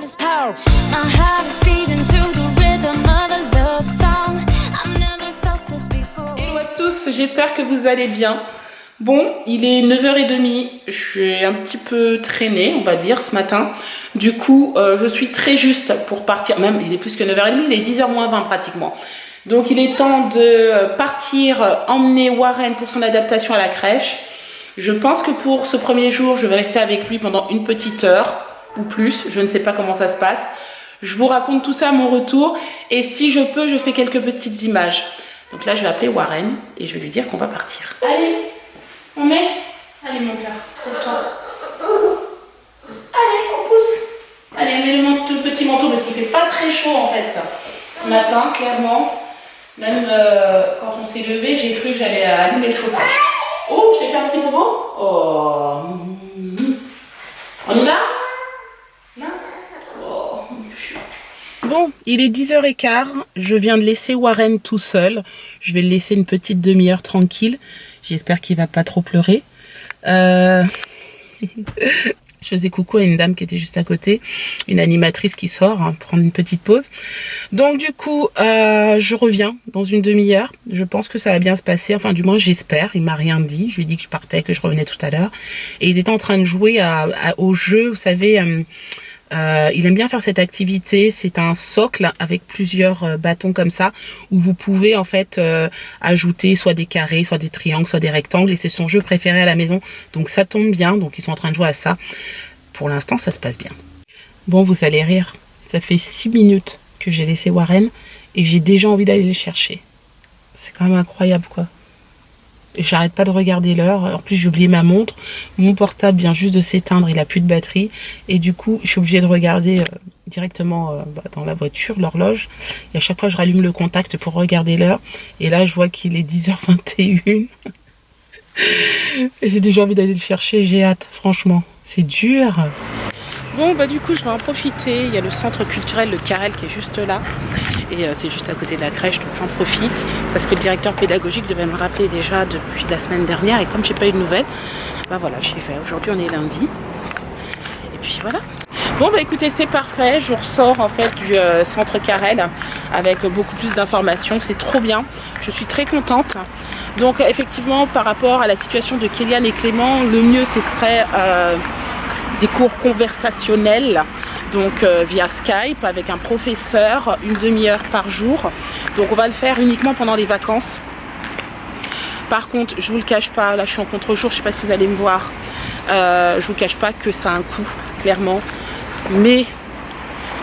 this power. My heart is beating to the rhythm of a love song. I've never felt this before. Hello à tous, j'espère que vous allez bien. Bon, il est 9h30, je suis un petit peu traînée, on va dire, ce matin. Du coup, je suis très juste pour partir, même il est plus que 9h30, il est 10h moins 20 pratiquement. Donc il est temps de partir emmener Warren pour son adaptation à la crèche. Je pense que pour ce premier jour, je vais rester avec lui pendant une petite heure ou plus, je ne sais pas comment ça se passe. Je vous raconte tout ça à mon retour et si je peux, je fais quelques petites images. Donc là, je vais appeler Warren et je vais lui dire qu'on va partir. Allez! On met? Allez mon cœur, trouve-toi. Allez, on pousse. Allez, on met le petit manteau parce qu'il fait pas très chaud en fait. Ce matin, clairement, même quand on s'est levé, j'ai cru que j'allais allumer le chauffage. Oh, je t'ai fait un petit bobo? Oh. On y va? Non? Oh. Bon, il est 10h15, je viens de laisser Warren tout seul. Je vais le laisser une petite demi-heure tranquille. J'espère qu'il va pas trop pleurer. Je faisais coucou à une dame qui était juste à côté, une animatrice qui sort, hein, prendre une petite pause. Donc du coup, je reviens dans une demi-heure. Je pense que ça va bien se passer, enfin du moins j'espère. Il m'a rien dit. Je lui ai dit que je partais, que je revenais tout à l'heure. Et ils étaient en train de jouer au jeu, vous savez. Il aime bien faire cette activité, c'est un socle avec plusieurs bâtons comme ça où vous pouvez en fait ajouter soit des carrés, soit des triangles, soit des rectangles et c'est son jeu préféré à la maison, donc ça tombe bien, donc ils sont en train de jouer à ça. Pour l'instant ça se passe bien. Bon, vous allez rire, ça fait 6 minutes que j'ai laissé Warren et j'ai déjà envie d'aller le chercher. C'est quand même incroyable quoi. J'arrête pas de regarder l'heure. En plus, j'ai oublié ma montre. Mon portable vient juste de s'éteindre. Il a plus de batterie. Et du coup, je suis obligée de regarder directement dans la voiture, l'horloge. Et à chaque fois, je rallume le contact pour regarder l'heure. Et là, je vois qu'il est 10h21. Et j'ai déjà envie d'aller le chercher. J'ai hâte, franchement. C'est dur. Bon, bah du coup, je vais en profiter. Il y a le centre culturel, le Carrel, qui est juste là. Et c'est juste à côté de la crèche, donc j'en profite. Parce que le directeur pédagogique devait me rappeler déjà depuis la semaine dernière. Et comme j'ai pas eu de nouvelles, bah voilà, j'y vais. Aujourd'hui, on est lundi. Et puis voilà. Bon, bah écoutez, c'est parfait. Je ressors en fait du centre Carrel avec beaucoup plus d'informations. C'est trop bien. Je suis très contente. Donc effectivement, par rapport à la situation de Kéliane et Clément, le mieux, ce serait des cours conversationnels, donc via Skype avec un professeur, une demi-heure par jour. Donc on va le faire uniquement pendant les vacances. Par contre, je vous le cache pas, là je suis en contre-jour, je sais pas si vous allez me voir. Je vous cache pas que ça a un coût, clairement. Mais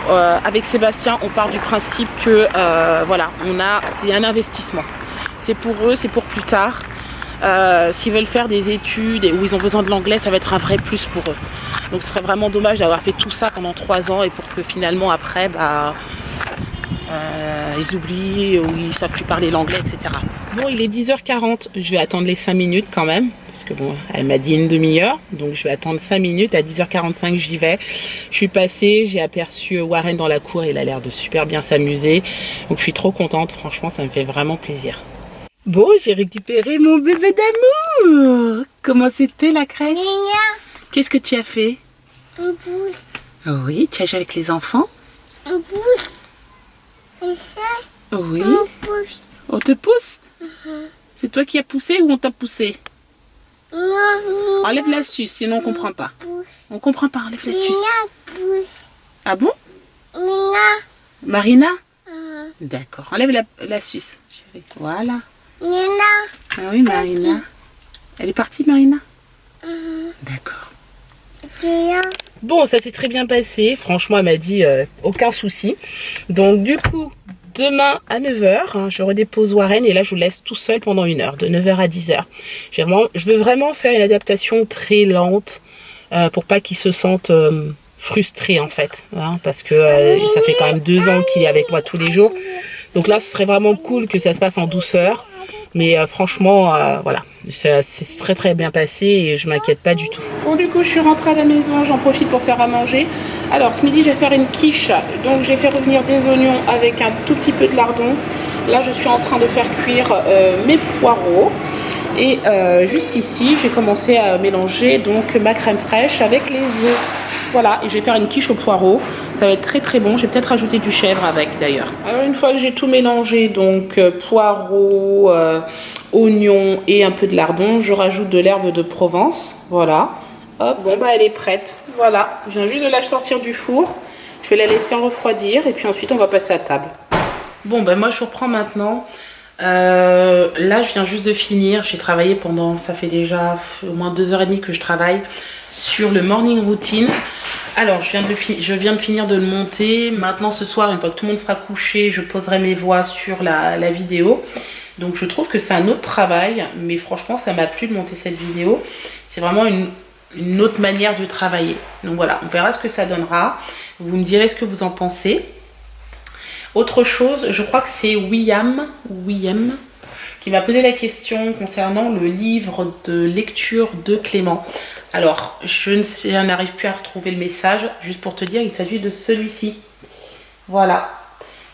avec Sébastien, on part du principe que voilà, c'est un investissement. C'est pour eux, c'est pour plus tard. S'ils veulent faire des études et où ils ont besoin de l'anglais, ça va être un vrai plus pour eux. Donc ce serait vraiment dommage d'avoir fait tout ça pendant 3 ans et pour que finalement après ils oublient ou ils ne savent plus parler l'anglais, etc. Bon, il est 10h40, je vais attendre les 5 minutes quand même, parce que bon, elle m'a dit une demi-heure, donc je vais attendre 5 minutes, à 10h45 j'y vais. Je suis passée, j'ai aperçu Warren dans la cour, il a l'air de super bien s'amuser, donc je suis trop contente, franchement ça me fait vraiment plaisir. Bon, j'ai récupéré mon bébé d'amour. Comment c'était la crèche? Qu'est-ce que tu as fait? On pousse. Oui, tu as joué avec les enfants? On pousse. Et ça? Oui. On pousse. On te pousse? C'est toi qui as poussé ou on t'a poussé? Enlève la suce, sinon on comprend pas. On comprend pas, enlève la suce. Pousse. Ah bon? Marina? D'accord, enlève la suce. Voilà. Ah oui, Marina. Elle est partie, Marina? D'accord. Bon, ça s'est très bien passé. Franchement, elle m'a dit aucun souci. Donc, du coup, demain à 9h, hein, je redépose Warren et là, je vous laisse tout seul pendant 1 heure, de 9h à 10h. Je veux vraiment faire une adaptation très lente pour pas qu'il se sente frustré, en fait. Hein, parce que ça fait quand même 2 ans qu'il est avec moi tous les jours. Donc là, ce serait vraiment cool que ça se passe en douceur. Mais franchement, voilà, ça serait très bien passé et je m'inquiète pas du tout. Bon, du coup, je suis rentrée à la maison, j'en profite pour faire à manger. Alors, ce midi, je vais faire une quiche. Donc, j'ai fait revenir des oignons avec un tout petit peu de lardon. Là, je suis en train de faire cuire mes poireaux. Et juste ici, j'ai commencé à mélanger donc ma crème fraîche avec les œufs. Voilà, et je vais faire une quiche aux poireaux. Ça va être très très bon. Je vais peut-être rajouter du chèvre avec d'ailleurs. Alors une fois que j'ai tout mélangé, donc poireaux, oignons et un peu de lardon, je rajoute de l'herbe de Provence. Voilà. Hop, bon bah elle est prête. Voilà, je viens juste de la sortir du four. Je vais la laisser refroidir et puis ensuite on va passer à table. Bon ben moi je vous reprends maintenant. Là je viens juste de finir. J'ai travaillé pendant, ça fait déjà au moins 2h30 que je travaille sur le morning routine. Alors je viens de finir de le monter. Maintenant ce soir, une fois que tout le monde sera couché, je poserai mes voix sur la vidéo. Donc je trouve que c'est un autre travail, mais franchement ça m'a plu de monter cette vidéo. C'est vraiment une autre manière de travailler. Donc voilà, on verra ce que ça donnera. Vous me direz ce que vous en pensez. Autre chose, je crois que c'est William qui m'a posé la question concernant le livre de lecture de Clément. Alors, je n'arrive plus à retrouver le message. Juste pour te dire, il s'agit de celui-ci. Voilà.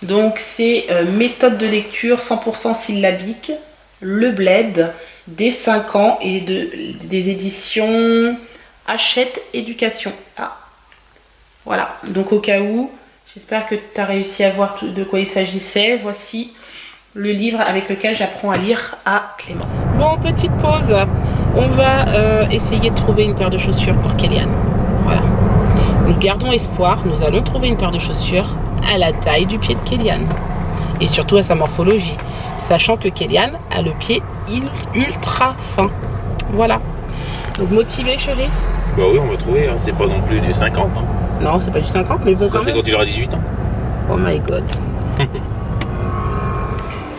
Donc, c'est méthode de lecture 100% syllabique, Le Bled, des 5 ans et des éditions Hachette Éducation. Ah. Voilà. Donc, au cas où, j'espère que tu as réussi à voir de quoi il s'agissait. Voici le livre avec lequel j'apprends à lire à Clément. Bon, petite pause. On va essayer de trouver une paire de chaussures pour Kéliane. Voilà. Nous gardons espoir. Nous allons trouver une paire de chaussures à la taille du pied de Kéliane. Et surtout à sa morphologie. Sachant que Kéliane a le pied ultra fin. Voilà. Donc motivé, chérie? Bah oui, on va trouver. Hein. C'est pas non plus du 50. Hein. Non, c'est pas du 50, mais bon quand même. C'est quand il aura 18 ans. Oh my god.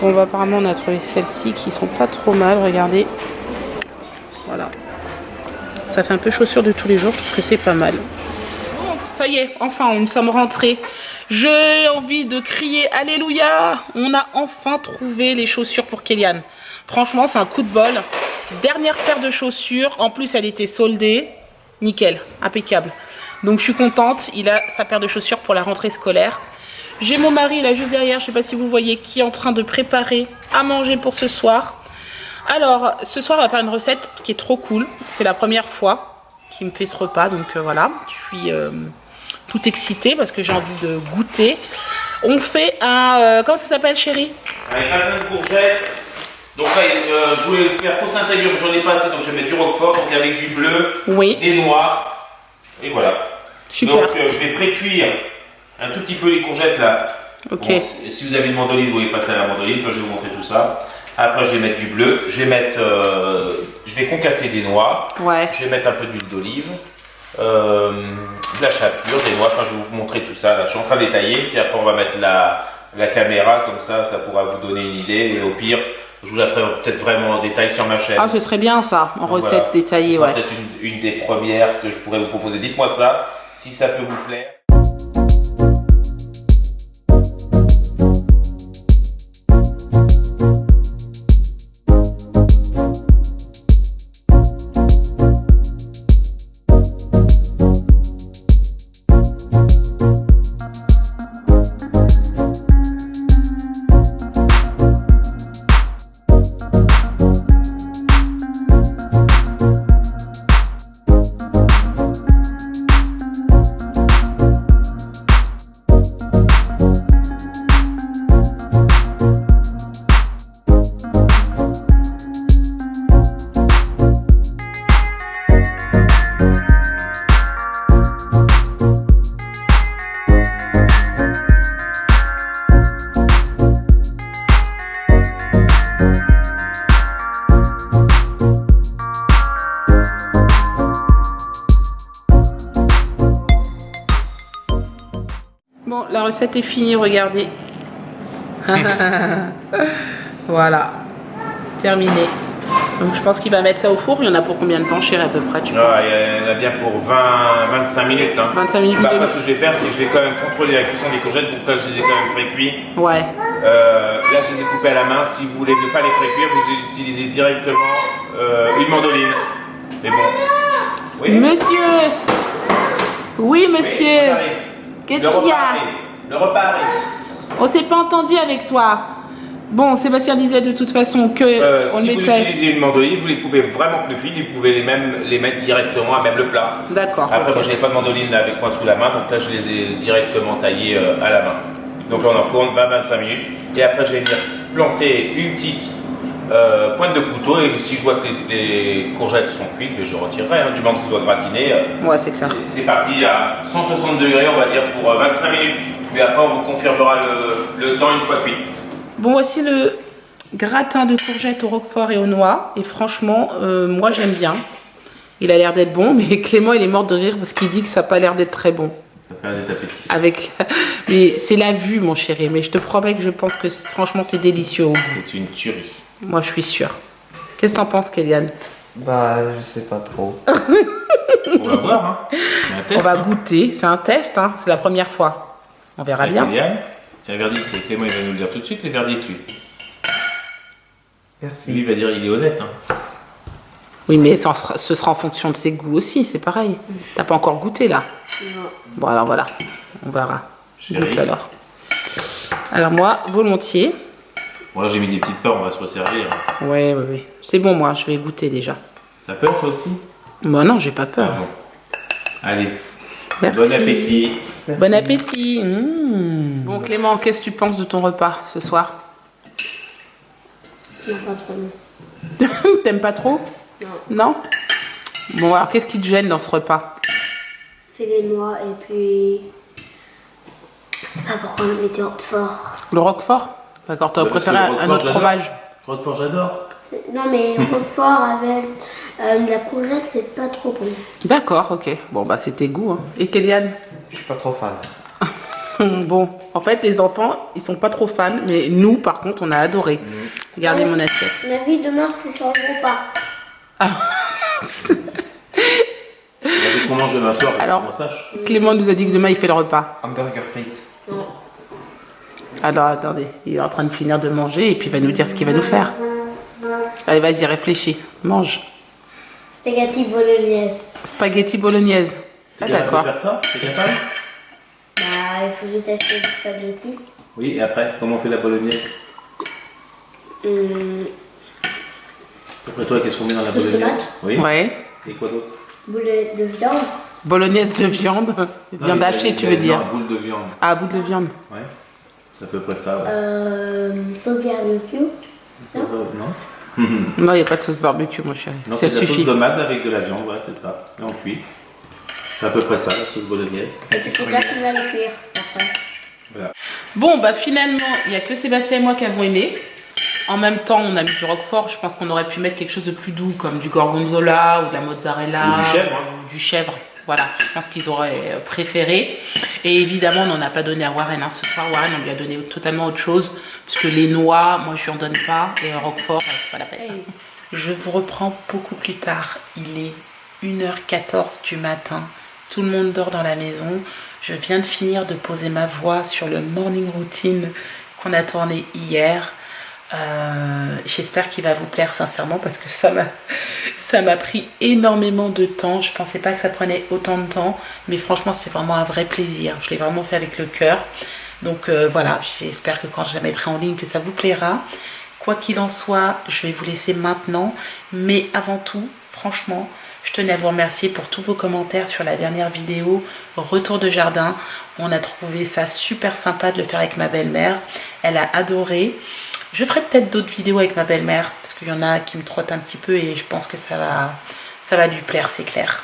Bon, bah, apparemment, on a trouvé celles-ci qui sont pas trop mal. Regardez. Voilà. Ça fait un peu chaussure de tous les jours. Je trouve que c'est pas mal. Bon, ça y est, enfin, nous sommes rentrés. J'ai envie de crier Alléluia. On a enfin trouvé les chaussures pour Kéliane. Franchement, c'est un coup de bol. Dernière paire de chaussures. En plus, elle était soldée. Nickel, impeccable. Donc, je suis contente. Il a sa paire de chaussures pour la rentrée scolaire. J'ai mon mari là juste derrière, je ne sais pas si vous voyez, qui est en train de préparer à manger pour ce soir. Alors, ce soir, on va faire une recette qui est trop cool. C'est la première fois qu'il me fait ce repas, donc voilà. Je suis toute excitée parce que j'ai envie de goûter. On fait un... comment ça s'appelle, chérie? Un gratin de courgettes. Donc là, je voulais le faire pour Saint-Aignan, mais j'en ai pas assez, donc je vais mettre du roquefort, donc avec du bleu, oui, des noix, et voilà. Super. Donc je vais pré-cuire un tout petit peu les courgettes là. Ok. Bon, si vous avez une mandoline, vous pouvez passer à la mandoline. Enfin, je vais vous montrer tout ça. Après, je vais mettre du bleu. Je vais mettre, je vais concasser des noix. Ouais. Je vais mettre un peu d'huile d'olive, de la chapelure, des noix. Enfin, je vais vous montrer tout ça. Là, je suis en train de détailler. Puis après, on va mettre la caméra comme ça pourra vous donner une idée. Et au pire, je vous la ferai peut-être vraiment en détail sur ma chaîne. Ah, ce serait bien ça, en donc, recette voilà. détaillée, C'est ouais. peut-être une des premières que je pourrais vous proposer. Dites-moi ça, si ça peut vous plaire. Bon, la recette est finie, regardez. Voilà, terminé. Donc je pense qu'il va mettre ça au four. Il y en a pour combien de temps, chérie, à peu près, tu penses? Il y en a bien pour 20-25 minutes. Hein. 25 minutes, Bah, une après, demi. ce que je vais faire, c'est que je vais quand même contrôler la cuisson des courgettes. Donc là, je les ai quand même pré-cuits. Ouais. Là, je les ai coupés à la main. Si vous voulez ne pas les pré-cuire, vous utilisez directement une mandoline. Mais bon. Oui. Monsieur. Oui, monsieur. Oui, Qu'est-ce qu'il y a? Le repas arrive. On s'est pas entendu avec toi. Bon, Sébastien disait de toute façon que on Si vous mettait... utilisez une mandoline, vous les coupez vraiment plus fines et vous pouvez les mettre directement à même le plat. D'accord. Après, ok. moi, je n'ai pas de mandoline avec moi sous la main, donc là, je les ai directement taillées à la main. Donc là, on enfourne 20-25 minutes. Et après, je vais venir planter une petite pointe de couteau. Et si je vois que les courgettes sont cuites, je retirerai, hein, du moment que ce soit gratiné. Ouais, c'est clair. C'est parti à 160 degrés, on va dire, pour 25 minutes. Puis après, on vous confirmera le temps une fois cuit. Bon, voici le gratin de courgettes au roquefort et aux noix. Et franchement, moi j'aime bien. Il a l'air d'être bon, mais Clément il est mort de rire parce qu'il dit que ça n'a pas l'air d'être très bon. Ça fait un appétissant. Avec... Mais c'est la vue, mon chéri. Mais je te promets que je pense que franchement c'est délicieux. C'est une tuerie. Moi je suis sûre. Qu'est-ce que t'en penses, Kéliane? Bah, je sais pas trop. On va voir, hein. C'est un test. On va hein. goûter. C'est un test, hein. C'est la première fois. On verra bien. Kylian, tiens, verdict. Clément, il va nous le dire tout de suite, les verdicts, lui. Merci. Lui, il va dire, il est honnête. Hein. Oui, mais ce sera en fonction de ses goûts aussi, c'est pareil. T'as pas encore goûté là? Non. Bon, alors voilà. On verra. Chérie. Goûte alors. Alors moi, volontiers. Bon, là, j'ai mis des petites peurs, on va se resservir. Ouais. C'est bon, moi, je vais goûter déjà. T'as peur, toi aussi? Bon, non, j'ai pas peur. Ah bon. Allez, Merci. bon appétit. Bon appétit. Bon, Clément, qu'est-ce que tu penses de ton repas ce soir? Non, pas trop. T'aimes pas trop? Non. Non? Bon, alors qu'est-ce qui te gêne dans ce repas? C'est les noix et puis. Je sais pas pourquoi on mettait fort. Le roquefort? D'accord, t'aurais Bah, parce préféré que le un roquefort, autre j'adore. fromage? Roquefort, j'adore. Non, mais fort avec la courgette, c'est pas trop bon. D'accord, ok. Bon, bah, c'est tes goûts. Hein. Et Kéliane? Je suis pas trop fan. Bon, en fait, les enfants, ils sont pas trop fans, mais nous, par contre, on a adoré. Regardez mon assiette. Ma vie, demain, je fais un repas. Qu'est-ce qu'on mange demain soir? Alors- qu'on sache. Clément nous a dit que demain, il fait le repas. Hamburger frites. Non. Alors, attendez, il est en train de finir de manger et puis il va nous dire ce qu'il va nous faire. Allez, vas-y, réfléchis. Mange. Spaghetti bolognaise. Spaghetti bolognaise. Ah, T'es capable d'accord. de faire ça? T'es capable? Bah, il faut juste acheter du spaghetti. Oui, et après, comment on fait la bolognaise? Après toi, qu'est-ce qu'on met dans la Plus de bolognaise? tomates. Oui. Ouais. Et quoi d'autre? Boule de viande. Bolognaise de viande. Viande hachée, tu veux dire. Non, boule de viande. Ah, bout de viande. Ouais. C'est à peu près ça. Ouais. Sauce barbecue. Ça va, non? Non, il n'y a pas de sauce barbecue, mon chéri. Non, Ça c'est de la suffit. sauce tomate avec de la viande, ouais, c'est ça. Et on cuit. C'est à peu près ça, la sauce bolognaise. Et puis c'est là qu'on va le cuire après. Voilà. Bon, bah finalement, il n'y a que Sébastien et moi qui avons aimé. En même temps, on a mis du roquefort. Je pense qu'on aurait pu mettre quelque chose de plus doux, comme du gorgonzola ou de la mozzarella. Ou du chèvre, hein. ou du chèvre. Voilà, je pense qu'ils auraient préféré. Et évidemment, on n'en a pas donné à Warren. Hein. Ce soir, Warren, on lui a donné totalement autre chose. Parce que les noix, moi, je lui en donne pas. Et le roquefort, c'est pas la peine. Je vous reprends beaucoup plus tard. Il est 1h14 du matin. Tout le monde dort dans la maison. Je viens de finir de poser ma voix sur le morning routine qu'on a tourné hier. J'espère qu'il va vous plaire sincèrement parce que ça m'a pris énormément de temps. Je pensais pas que ça prenait autant de temps, mais franchement c'est vraiment un vrai plaisir. Je l'ai vraiment fait avec le cœur. Donc voilà, j'espère que quand je la mettrai en ligne que ça vous plaira. Quoi qu'il en soit, je vais vous laisser maintenant, mais avant tout, franchement, je tenais à vous remercier pour tous vos commentaires sur la dernière vidéo Retour de jardin. On a trouvé ça super sympa de le faire avec ma belle-mère. Elle a adoré. Je ferai peut-être d'autres vidéos avec ma belle-mère parce qu'il y en a qui me trottent un petit peu et je pense que ça va lui plaire, c'est clair.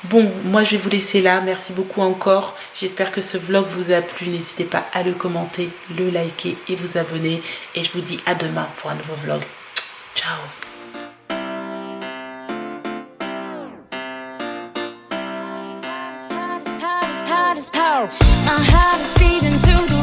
Bon, moi je vais vous laisser là. Merci beaucoup encore. J'espère que ce vlog vous a plu. N'hésitez pas à le commenter, le liker et vous abonner. Et je vous dis à demain pour un nouveau vlog. Ciao. I had a feed into the